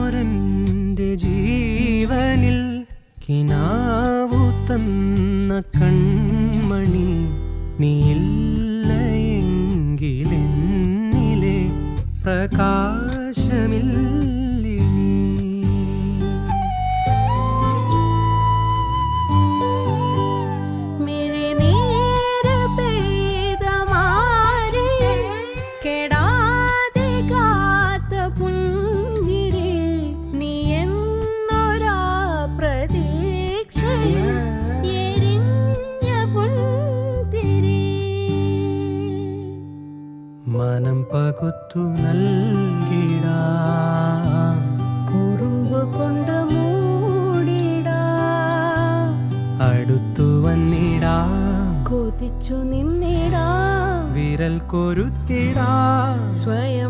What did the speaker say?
ൊരെൻ്റെ ജീവനിൽ കിനാവു തന്ന കൺമണി നീയില്ലയെങ്കിലെന്നിലെ പ്രകാശമില്ലിനി. മനം പകുത്തു നൽകിടാം, കുറുമ്പ് കൊണ്ട് മൂടിടാം, അടുത്തു വന്നിടാം, കൊതിച്ചു നിന്നിടാം, വിരൽ കൊരുത്തിടാം, സ്വയം